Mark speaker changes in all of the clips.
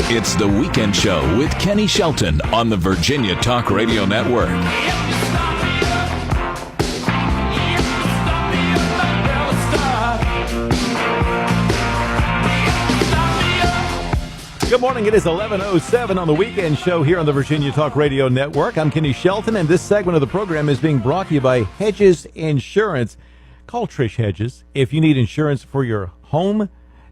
Speaker 1: It's The Weekend Show with Kenny Shelton on the Virginia Talk Radio Network.
Speaker 2: Good morning. It is 11:07 on The Weekend Show here on the Virginia Talk Radio Network. I'm Kenny Shelton, and this segment of the program is being brought to you by Hedges Insurance. Call Trish Hedges if you need insurance for your home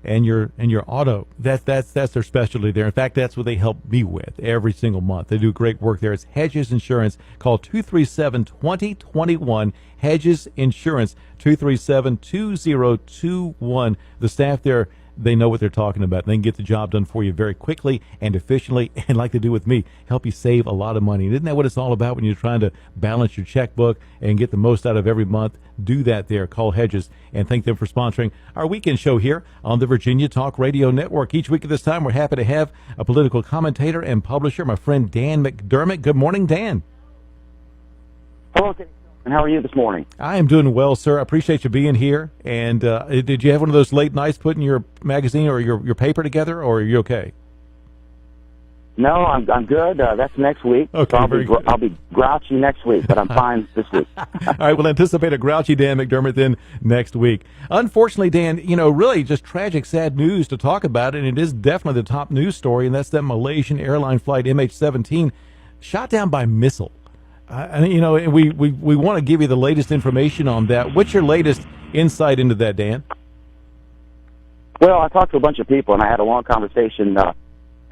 Speaker 2: and your auto. That's their specialty there. In fact, that's what they help me with every single month. They do great work there. It's Hedges Insurance. Call 237-2021. Hedges Insurance, 237-2021. The staff there, they know what they're talking about. They can get the job done for you very quickly and efficiently, and like they do with me, help you save a lot of money. And isn't that what it's all about when you're trying to balance your checkbook and get the most out of every month? Do that there. Call Hedges, and thank them for sponsoring our weekend show here on the Virginia Talk Radio Network. Each week at this time, we're happy to have a political commentator and publisher, my friend Dan McDermott. Good morning, Dan.
Speaker 3: Hello, and how are you this morning?
Speaker 2: I am doing well, sir. I appreciate you being here. And did you have one of those late nights putting your magazine or your paper together, or are you okay?
Speaker 3: No, I'm good. That's next week.
Speaker 2: Okay,
Speaker 3: so I'll be grouchy next week, but I'm fine this week.
Speaker 2: All right, we'll anticipate a grouchy Dan McDermott then next week. Unfortunately, Dan, really just tragic, sad news to talk about, and it is definitely the top news story, and that's that Malaysian Airlines flight MH17 shot down by missile. We want to give you the latest information on that. What's your latest insight into that, Dan?
Speaker 3: Well, I talked to a bunch of people, and I had a long conversation to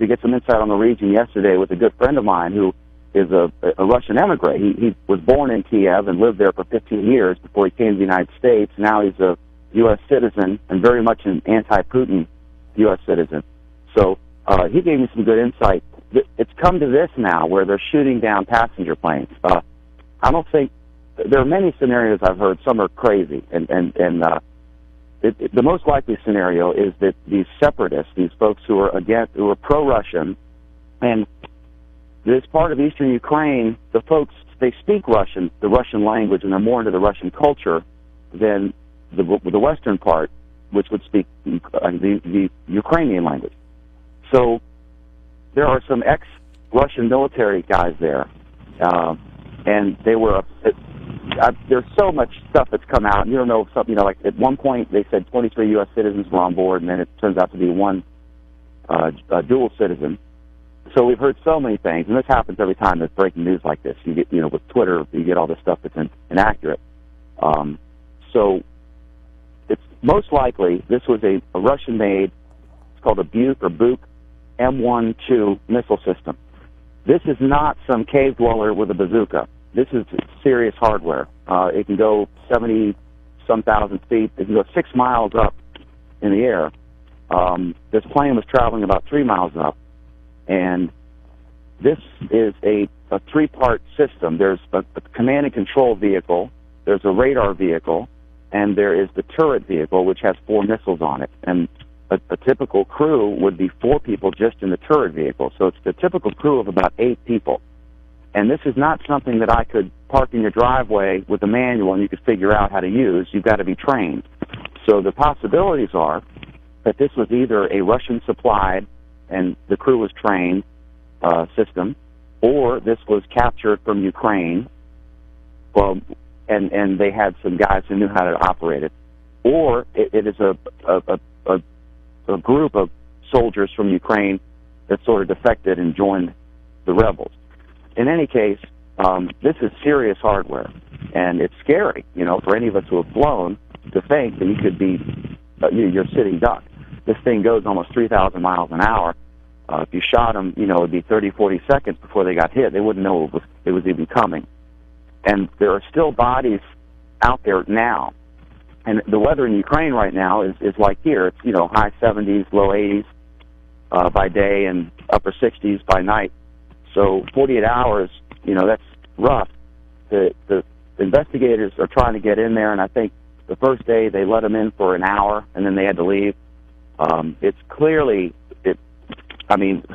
Speaker 3: get some insight on the region yesterday with a good friend of mine who is a Russian emigre. He was born in Kiev and lived there for 15 years before he came to the United States. Now he's a U.S. citizen and very much an anti-Putin U.S. citizen. So he gave me some good insight. It's come to this now where they're shooting down passenger planes. I don't think there are many scenarios I've heard. Some are crazy, and the most likely scenario is that these separatists, these folks who are pro-Russian, and this part of eastern Ukraine, the folks, they speak Russian, the Russian language, and they're more into the Russian culture than the western part, which would speak the Ukrainian language. So there are some ex-Russian military guys there, and they were. There's so much stuff that's come out. You don't know something. Like at one point they said 23 U.S. citizens were on board, and then it turns out to be one dual citizen. So we've heard so many things, and this happens every time there's breaking news like this. You get, with Twitter, you get all this stuff that's inaccurate. So it's most likely this was a Russian-made. It's called a Buk-M1 missile system. This is not some cave dweller with a bazooka. This is serious hardware. It can go 70-some thousand feet. It can go 6 miles up in the air. This plane was traveling about 3 miles up, and this is a three-part system. There's a command and control vehicle, there's a radar vehicle, and there is the turret vehicle, which has 4 missiles on it. And a typical crew would be 4 people just in the turret vehicle. So it's the typical crew of about 8 people. And this is not something that I could park in your driveway with a manual and you could figure out how to use. You've got to be trained. So the possibilities are that this was either a Russian-supplied and the crew was trained system, or this was captured from Ukraine, and they had some guys who knew how to operate it, or it is a group of soldiers from Ukraine that sort of defected and joined the rebels. In any case, this is serious hardware, and it's scary, for any of us who have flown to think that you could be, you're sitting duck. This thing goes almost 3,000 miles an hour. If you shot them, it would be 30, 40 seconds before they got hit. They wouldn't know it was even coming. And there are still bodies out there now. And the weather in Ukraine right now is like here. It's, high 70s, low 80s by day and upper 60s by night. So 48 hours, that's rough. The investigators are trying to get in there, and I think the first day they let them in for an hour, and then they had to leave. It's clearly,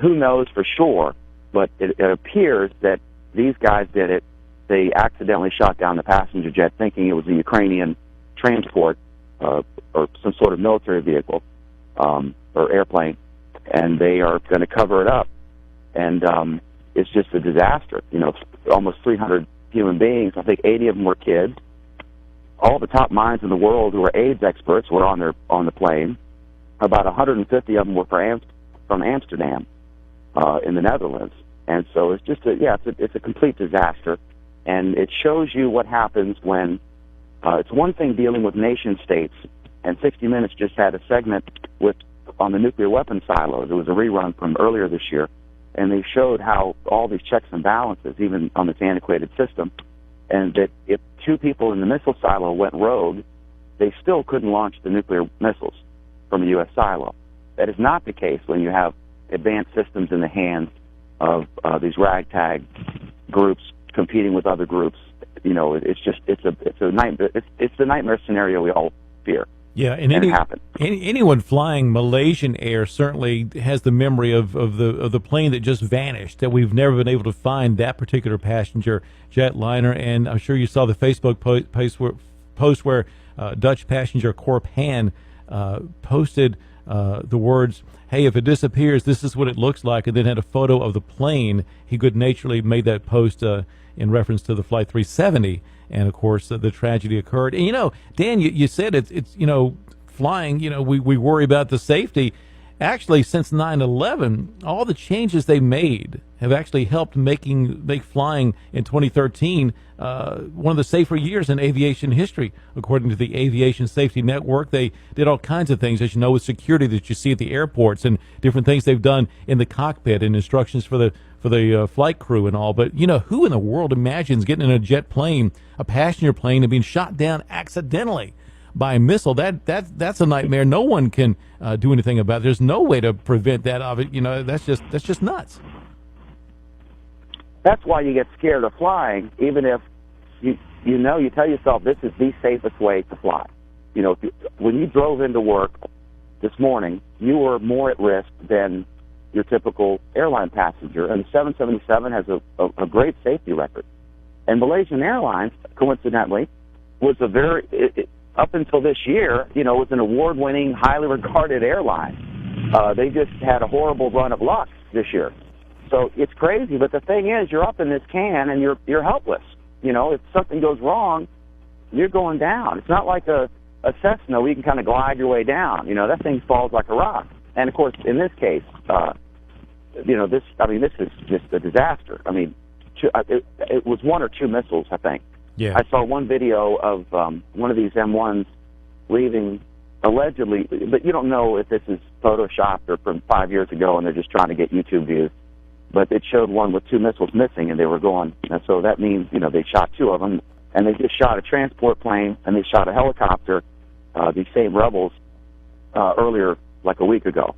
Speaker 3: who knows for sure, but it appears that these guys did it. They accidentally shot down the passenger jet thinking it was a Ukrainian transport or some sort of military vehicle or airplane. and they are going to cover it up. And it's just a disaster. Almost 300 human beings. I think 80 of them were kids. All the top minds in the world who were AIDS experts were on the plane. About 150 of them were from Amsterdam in the Netherlands. And so it's just it's a complete disaster. And it shows you what happens when it's one thing dealing with nation states. And 60 Minutes just had a segment on the nuclear weapon silos. It was a rerun from earlier this year. And they showed how all these checks and balances, even on this antiquated system, and that if two people in the missile silo went rogue, they still couldn't launch the nuclear missiles from a U.S. silo. That is not the case when you have advanced systems in the hands of these ragtag groups competing with other groups. It's a nightmare. It's the nightmare scenario we all fear.
Speaker 2: Yeah, and anyone flying Malaysian Air certainly has the memory of the plane that just vanished, that we've never been able to find that particular passenger jetliner. And I'm sure you saw the Facebook post where Dutch passenger Corp Han posted the words, "Hey, if it disappears, this is what it looks like," and then had a photo of the plane. He good-naturedly made that post in reference to the Flight 370. And of course, the tragedy occurred. And Dan, you said it's flying. We worry about the safety. Actually, since 9/11, all the changes they made have actually helped make flying in 2013 one of the safer years in aviation history, according to the Aviation Safety Network. They did all kinds of things, as you know, with security that you see at the airports and different things they've done in the cockpit and instructions for the flight crew and all. But who in the world imagines getting in a jet plane, a passenger plane, and being shot down accidentally by a missile? That's a nightmare. No one can do anything about it. There's no way to prevent that of it. That's just nuts.
Speaker 3: That's why you get scared of flying, even if you tell yourself this is the safest way to fly. When you drove into work this morning, you were more at risk than your typical airline passenger, and the 777 has a great safety record. And Malaysian Airlines, coincidentally, was up until this year, was an award-winning, highly regarded airline. They just had a horrible run of luck this year. So it's crazy, but the thing is, you're up in this can and you're helpless. If something goes wrong, you're going down. It's not like a Cessna where you can kind of glide your way down. That thing falls like a rock. And of course, in this case, this is just a disaster. It was one or two missiles, I think.
Speaker 2: Yeah.
Speaker 3: I saw one video of one of these M1s leaving, allegedly, but you don't know if this is photoshopped or from 5 years ago and they're just trying to get YouTube views. But it showed one with two missiles missing, and they were going, and so that means, they shot two of them, and they just shot a transport plane, and they shot a helicopter, these same rebels, earlier, like a week ago.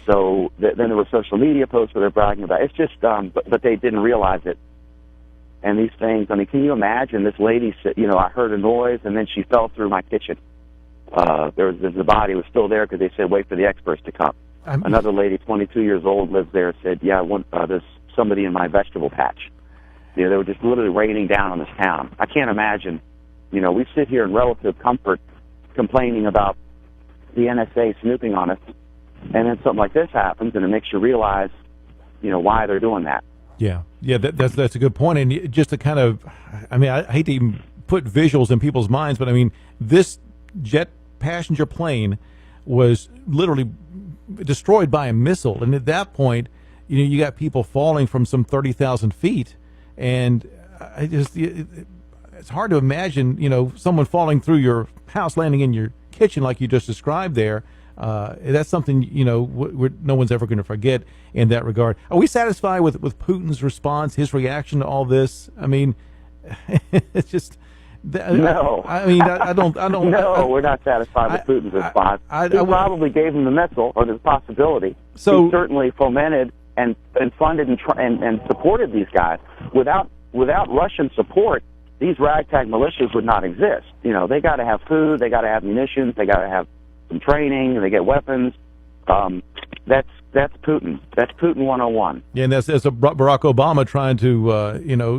Speaker 3: So then there were social media posts where they're bragging about it. It's just, but they didn't realize it. And these things, can you imagine this lady said, I heard a noise, and then she fell through my kitchen. The body was still there because they said, wait for the experts to come. Another lady, 22 years old, lives there, said, there's somebody in my vegetable patch. They were just literally raining down on this town. I can't imagine. We sit here in relative comfort complaining about the NSA snooping on us, and then something like this happens, and it makes you realize, why they're doing that.
Speaker 2: Yeah, that's a good point. And just to kind of, I hate to even put visuals in people's minds, but this jet passenger plane was literally destroyed by a missile, and at that point, you got people falling from some 30,000 feet, and it's hard to imagine, someone falling through your house, landing in your kitchen like you just described there. That's something, no one's ever going to forget in that regard. Are we satisfied with Putin's response, his reaction to all this? It's just...
Speaker 3: No.
Speaker 2: I don't.
Speaker 3: No, we're not satisfied with Putin's response. He probably gave him the missile, or the possibility.
Speaker 2: So
Speaker 3: he certainly fomented and funded and supported these guys. Without Russian support, these ragtag militias would not exist. They got to have food, they got to have munitions, they got to have some training, and they get weapons. That's Putin. That's Putin 101.
Speaker 2: Yeah, and that's Barack Obama trying to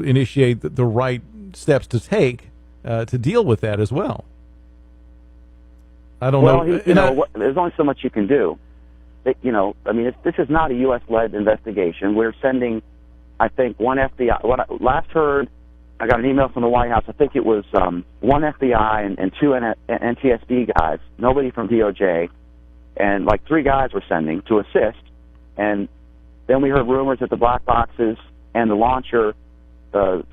Speaker 2: initiate the right steps to take to deal with that as well. I don't know.
Speaker 3: There's only so much you can do. this is not a U.S.-led investigation. We're sending, I think, one FBI. What I last heard, I got an email from the White House. I think it was one FBI and two NTSB guys, nobody from DOJ, and like 3 guys were sending to assist. And then we heard rumors that the black boxes and the launcher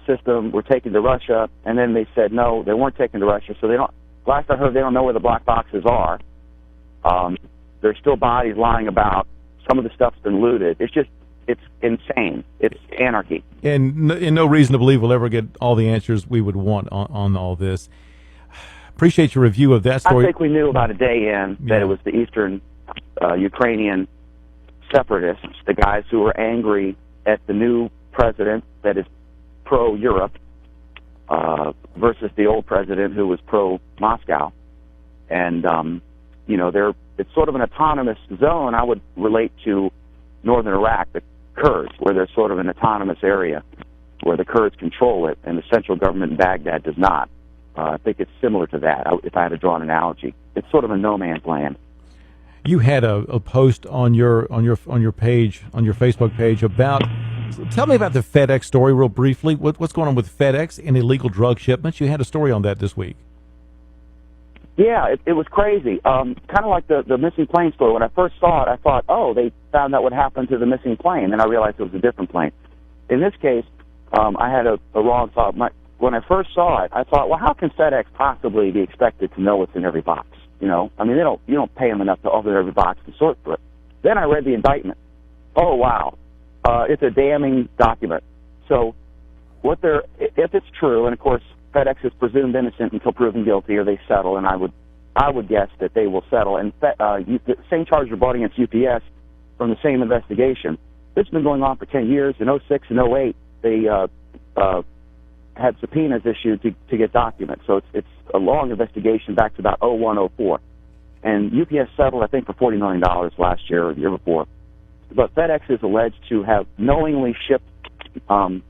Speaker 3: system were taken to Russia, and then they said no, they weren't taken to Russia. So they don't. Last I heard, they don't know where the black boxes are. There's still bodies lying about. Some of the stuff's been looted. It's insane. It's anarchy.
Speaker 2: And no reason to believe we'll ever get all the answers we would want on all this. Appreciate your review of that story.
Speaker 3: I think we knew about a day in that it was the Eastern Ukrainian separatists, the guys who were angry at the new president that is pro-Europe versus the old president who was pro-Moscow. And, it's sort of an autonomous zone. I would relate to northern Iraq, the Kurds, where there's sort of an autonomous area where the Kurds control it and the central government in Baghdad does not. I think it's similar to that, if I had to draw an analogy. It's sort of a no man's land.
Speaker 2: You had a post on your page, on your Facebook page, about. Tell me about the FedEx story real briefly. What's going on with FedEx and illegal drug shipments? You had a story on that this week.
Speaker 3: Yeah, it was crazy. Kind of like the missing plane story. When I first saw it, I thought, oh, they found out what happened to the missing plane. Then I realized it was a different plane. In this case, I had a wrong thought. When I first saw it, I thought, well, how can FedEx possibly be expected to know what's in every box? You don't pay them enough to open every box and sort through it. Then I read the indictment. Oh, wow. It's a damning document. So if it's true, and of course FedEx is presumed innocent until proven guilty or they settle, and I would guess that they will settle. And the same charges are brought against UPS from the same investigation. This has been going on for 10 years. In 06 and 08, they had subpoenas issued to get documents. So it's a long investigation back to about 01, 04. And UPS settled, I think, for $40 million last year or the year before. But FedEx is alleged to have knowingly shipped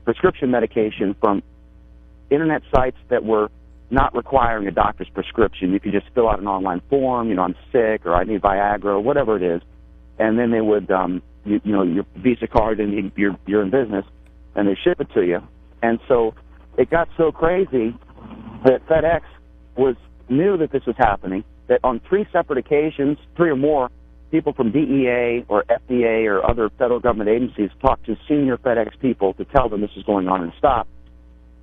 Speaker 3: prescription medication from Internet sites that were not requiring a doctor's prescription. You could just fill out an online form, I'm sick or I need Viagra or whatever it is. And then they would, your Visa card and you're in business, and they ship it to you. And so it got so crazy that FedEx knew that this was happening, that on 3 separate occasions, 3 or more, people from DEA or FDA or other federal government agencies talked to senior FedEx people to tell them this is going on and stop.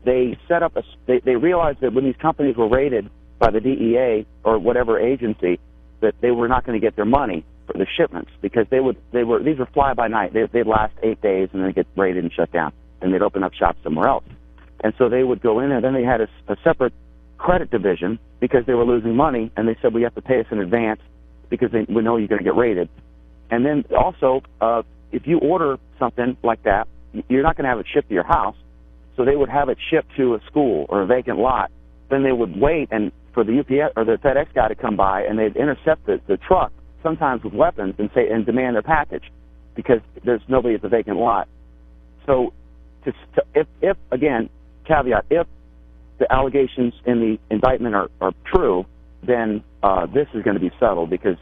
Speaker 3: They set up they realized that when these companies were raided by the DEA or whatever agency, that they were not going to get their money for the shipments because these were fly by night. They'd last 8 days and then get raided and shut down, and they'd open up shop somewhere else. And so they would go in there. Then they had a separate credit division because they were losing money, and they said, well, you have to pay us in advance because we know you're going to get raided. And then also, if you order something like that, you're not going to have it shipped to your house. So they would have it shipped to a school or a vacant lot. Then they would wait and for the UPS or the FedEx guy to come by, and they'd intercept the truck, sometimes with weapons, and demand their package because there's nobody at the vacant lot. So if again, caveat, if the allegations in the indictment are true, then this is going to be settled because,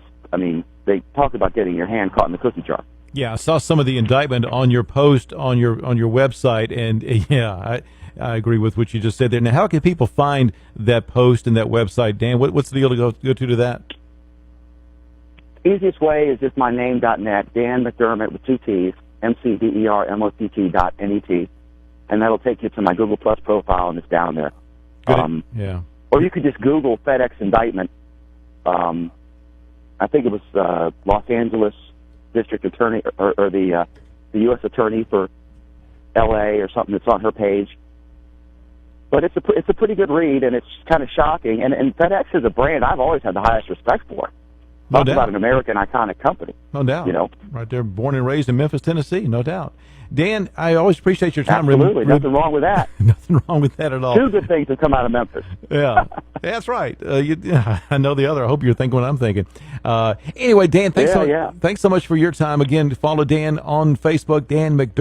Speaker 3: they talk about getting your hand caught in the cookie jar.
Speaker 2: Yeah, I saw some of the indictment on your post on your website, and yeah, I agree with what you just said there. Now, how can people find that post and that website, Dan? What's the deal to go to that?
Speaker 3: Easiest way is just my name.net, Dan McDermott with 2 T's, McDermott.net, and that'll take you to my Google Plus profile, and it's down there.
Speaker 2: Yeah.
Speaker 3: Or you could just Google FedEx indictment. I think it was Los Angeles District Attorney or the U.S. Attorney for L.A. or something that's on her page. But it's a pretty good read, and it's kind of shocking. And FedEx is a brand I've always had the highest respect for.
Speaker 2: No
Speaker 3: Talk
Speaker 2: doubt.
Speaker 3: about an American iconic company.
Speaker 2: No doubt. Right there, born and raised in Memphis, Tennessee, no doubt. Dan, I always appreciate your time.
Speaker 3: Absolutely. Nothing wrong with that.
Speaker 2: Nothing wrong with that at all.
Speaker 3: 2 good things have come out of Memphis.
Speaker 2: Yeah, that's right. I know the other. I hope you're thinking what I'm thinking. Anyway, Dan, thanks so much for your time. Again, follow Dan on Facebook, Dan McDermott.